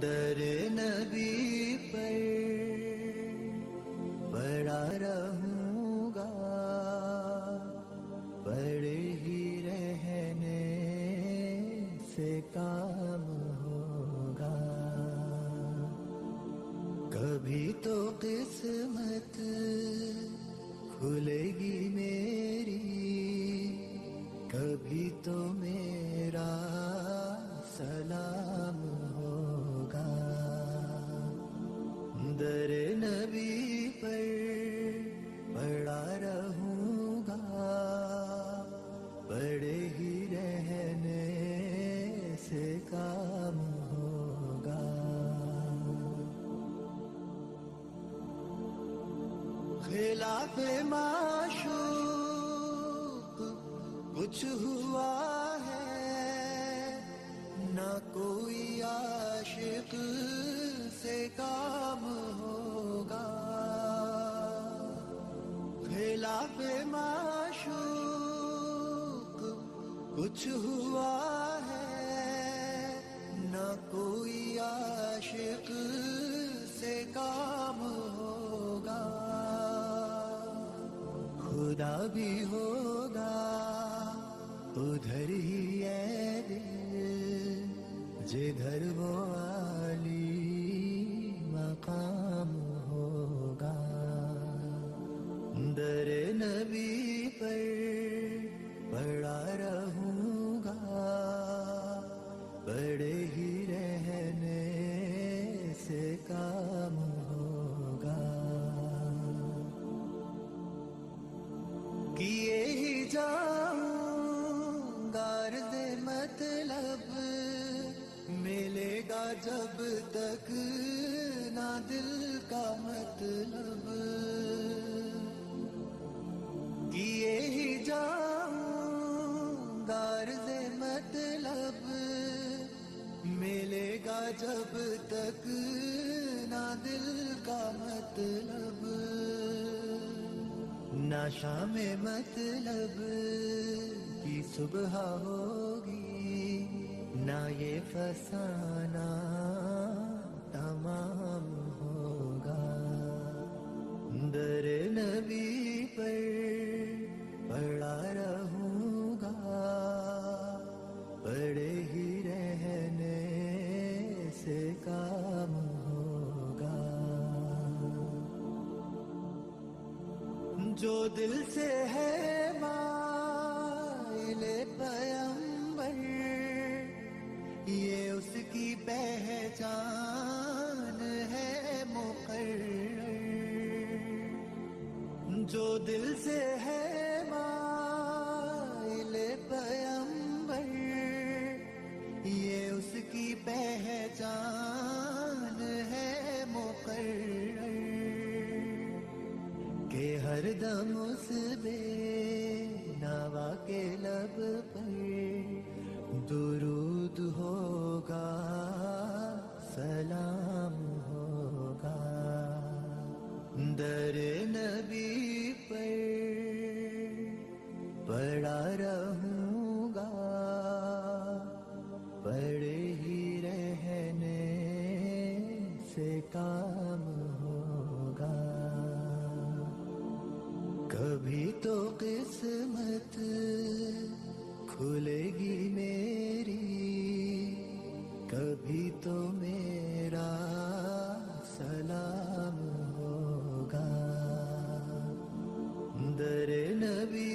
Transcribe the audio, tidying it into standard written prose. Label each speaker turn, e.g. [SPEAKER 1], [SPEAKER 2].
[SPEAKER 1] در نبی پر پڑا رہوں گا، پڑے ہی رہنے سے کام ہوگا. کبھی تو قسمت کھلے گی میری، کبھی تو میرا سلام ہوگا. در نبی پر پڑا رہوں گا، پڑے ہی رہنے سے کام ہوگا. خلاف معشوق کچھ ہوا ہے، نہ کوئی عاشق سے کام ہوگا. خلاف معشوق کچھ ہوا ہے، نہ کوئی عاشق سے کام ہوگا. خدا بھی ہوگا ادھر ہی اے دل، جدھر وہ عالی مقام ہوگا. در نبی پر پڑا رہوں گا، پڑے ہی رہنے سے کام ہوگا. کیے ہی جاؤں گا عرض مطلب، ملے گا جب تک نہ دل کا مطلب. کیے ہی جاؤں گا عرض مطلب، ملے گا جب تک نہ دل کا مطلب. نہ شام مطلب کی صبح ہوگی، نہ یہ فسانہ تمام ہوگا. در نبی پر پڑا رہوں گا، پڑے ہی رہنے سے کام ہوگا. جو دل سے ہے مائل پیمبر، یہ اس کی پہچان ہے مقرر. جو دل سے ہے مائل پیمبر، یہ اس کی پہچان ہے مقرر. کہ ہر دم اس بے نوا کے لب پر درود ہوگا، سلام ہوگا. در نبی پر پڑا رہوں گا، پڑے ہی رہنے سے کام ہوگا. کبھی تو قسمت کھلے گی میری، کبھی تو میرا سلام ہوگا. در نبی